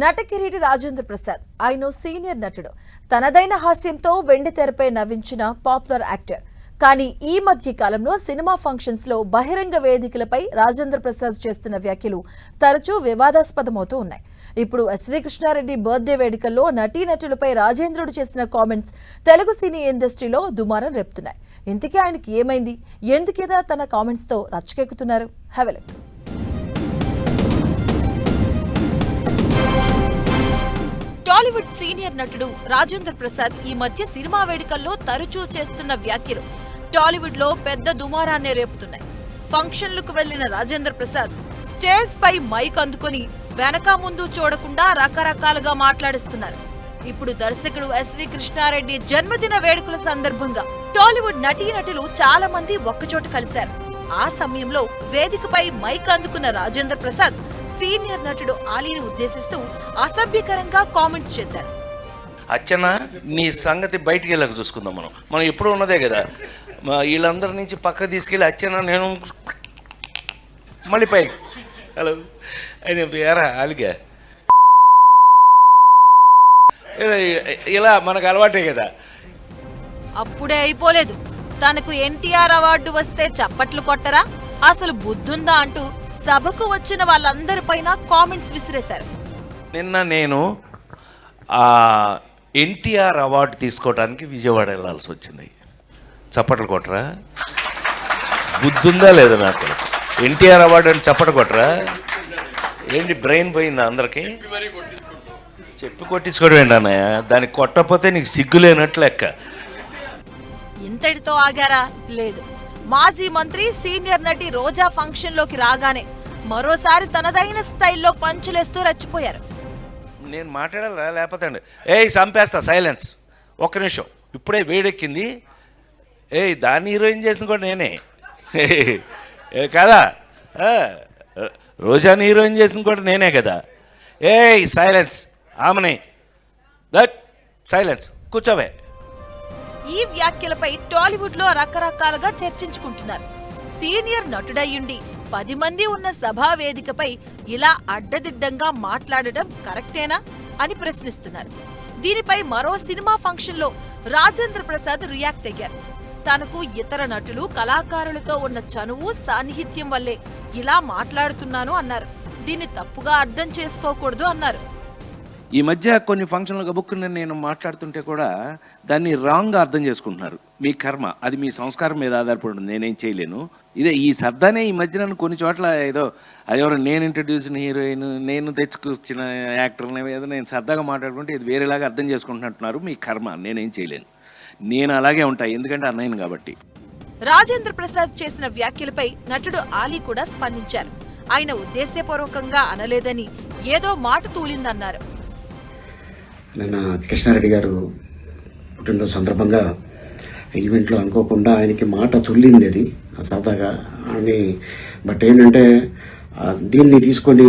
నటకిరీటి రాజేంద్ర ప్రసాద్ ఆయన సీనియర్ నటుడు. తనదైన హాస్యంతో వెండి తెరపై నవ్వించిన పాపులర్ యాక్టర్. కానీ ఈ మధ్య కాలంలో సినిమా ఫంక్షన్స్ లో బహిరంగ వేదికలపై రాజేంద్ర ప్రసాద్ చేస్తున్న వ్యాఖ్యలు తరచూ వివాదాస్పదమవుతూ ఉన్నాయి. ఇప్పుడు ఎస్వి కృష్ణారెడ్డి బర్త్డే వేడుకల్లో నటీనటులపై రాజేంద్రుడు చేసిన కామెంట్స్ తెలుగు సినీ ఇండస్ట్రీలో దుమారం రేపుతున్నాయి. ఇంతకీ ఆయనకి ఏమైంది? ఎందుకేదా తన కామెంట్స్ తో రచ్చకెక్కుతున్నారు? Have a look. Tollywood senior నటుడు రాజేంద్ర ప్రసాద్ ఈ మధ్య సినిమా వేడుకల్లో తరచూ చేస్తున్న వ్యాఖ్యలు టాలీవుడ్ లో పెద్ద దుమారాన్ని రేపుతున్నాయి. ఫంక్షన్లకు వెళ్లిన రాజేంద్ర ప్రసాద్ స్టేజ్ పై మైక్ అందుకుని వెనక ముందు చూడకుండా రకరకాలుగా మాట్లాడిస్తున్నారు. ఇప్పుడు దర్శకుడు ఎస్వి కృష్ణారెడ్డి జన్మదిన వేడుకల సందర్భంగా టాలీవుడ్ నటీనటులు చాలా మంది ఒక్కచోట కలిశారు. ఆ సమయంలో వేదికపై మైక్ అందుకున్న రాజేంద్ర ప్రసాద్ సీనియర్ నటుడు ఆలీని ఉద్దేశిస్తూ అసభ్యకరంగా కామెంట్స్ చేశారు. అచ్చనా, నీ సంగతి బయటికి వెళ్ళక చూసుకుందాం. మనం ఎప్పుడు ఉన్నదే కదా. వీళ్ళందరి నుంచి పక్క తీసుకెళ్ళి అచ్చనా నేను మళ్ళీ పైకి హలో అని ఎరా అలిగా ఇలా మనకు అలవాటే కదా. అప్పుడే అయిపోలేదు. తనకు ఎన్టీఆర్ అవార్డు వస్తే చప్పట్లు కొట్టరా, అసలు బుద్ధుందా అంటూ సభకు వచ్చిన వాళ్ళందరిపైన కామెంట్స్ విసిరేశారు. నిన్న నేను ఎన్టీఆర్ అవార్డు తీసుకోవడానికి విజయవాడ వెళ్ళాల్సి వచ్చింది. చప్పట్లు కొట్టరా? బుద్ధుందా లేదా నాకు? ఎన్టీఆర్ అవార్డు అని చప్పట్లు కొట్టరా? ఏంటి బ్రెయిన్ పోయిందా అందరికి? చెప్పి కొట్టించుకోవడం ఏంటి అన్నయ్య? దానికి కొట్టకపోతే నీకు సిగ్గు లేనట్లు లెక్క. ఇంతటితో ఆగారా? లేదు. మాజీ మంత్రి సీనియర్ నటి రోజా ఫంక్షన్ లోకి రాగానే మరోసారి తనదైన స్టైల్లో పంచులేస్తూ రెచ్చిపోయారు. నేను మాట్లాడాలా లేకపోతే చంపేస్తా. సైలెన్స్. ఒక్క నిమిషం. ఇప్పుడే వేడెక్కింది. దాన్ని హీరోయిన్ చేసిన కూడా నేనే కదా. రోజాని హీరోయిన్ చేసిన కూడా నేనే కదా. సైలెన్స్. ఆమెనే సైలెన్స్. కూర్చోవే. ఈ వ్యాఖ్యలపై టాలీవుడ్ లో రకరకాలుగా చర్చించుకుంటున్నారు. సీనియర్ నటుడయ్యుండి 10 మంది ఉన్న సభా వేదికపై ఇలా అడ్డదిడ్డంగా మాట్లాడటం కరెక్టేనా అని ప్రశ్నిస్తున్నారు. దీనిపై మరో సినిమా ఫంక్షన్ లో రాజేంద్ర ప్రసాద్ రియాక్ట్ అయ్యారు. తనకు ఇతర నటులు కళాకారులతో ఉన్న చనువు సాన్నిహిత్యం వల్లే ఇలా మాట్లాడుతున్నాను అన్నారు. దీన్ని తప్పుగా అర్థం చేసుకోకూడదు అన్నారు. ఈ మధ్య కొన్ని ఫంక్షన్లు గబుక్కుని నేను మాట్లాడుతుంటే కూడా దాన్ని రాంగ్గా అర్థం చేసుకుంటున్నారు. మీ కర్మ, అది మీ సంస్కారం మీద ఆధారపడి ఉంది. నేనేం చేయలేను. ఇదే ఈ సర్దానే ఈ మధ్య నన్ను కొన్ని చోట్ల ఏదో అదెవరో నేను ఇంట్రడ్యూస్ హీరోయిన్, నేను తెచ్చుకొచ్చిన యాక్టర్ని ఏదో నేను సరదాగా మాట్లాడుకుంటే ఇది వేరేలాగా అర్థం చేసుకుంటున్నట్టున్నారు. మీ కర్మ, నేనేం చేయలేను. నేను అలాగే ఉంటాయి, ఎందుకంటే అన్నయ్యను కాబట్టి. రాజేంద్ర ప్రసాద్ చేసిన వ్యాఖ్యలపై నటుడు ఆలీ కూడా స్పందించారు. ఆయన ఉద్దేశపూర్వకంగా అనలేదని ఏదో మాట తూలిందన్నారు. నిన్న కృష్ణారెడ్డి గారు పుట్టినరోజు సందర్భంగా ఈవెంట్లో అనుకోకుండా ఆయనకి మాట తుల్లింది. అది సరదాగా అని. బట్ ఏంటంటే దీన్ని తీసుకొని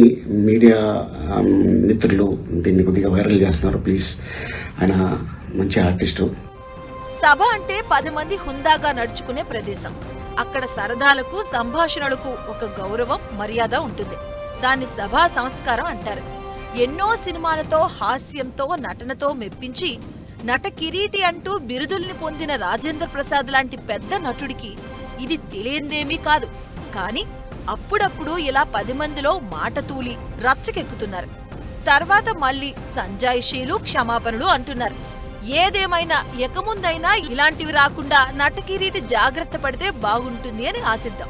మీడియా మిత్రులు దీన్ని కొద్దిగా వైరల్ చేస్తున్నారు. ప్లీజ్, ఆయన మంచి ఆర్టిస్టు. సభ అంటే 10 మంది హుందాగా నడుచుకునే ప్రదేశం. అక్కడ సరదాలకు సంభాషణలకు ఒక గౌరవం, మర్యాద ఉంటుంది. దాన్ని సభా సంస్కారం అంటారు. ఎన్నో సినిమాలతో హాస్యంతో నటనతో మెప్పించి నట కిరీటి అంటూ బిరుదుల్ని పొందిన రాజేంద్ర ప్రసాద్ లాంటి పెద్ద నటుడికి ఇది తెలియందేమీ కాదు. కానీ అప్పుడప్పుడు ఇలా 10 మందిలో మాట తూలి రచ్చకెక్కుతున్నారు. తర్వాత మళ్ళీ సంజాయిషీలు, క్షమాపణలు అంటున్నారు. ఏదేమైనా ఎకముందైనా ఇలాంటివి రాకుండా నట కిరీటి జాగ్రత్త పడితే బాగుంటుంది అని ఆశిద్దాం.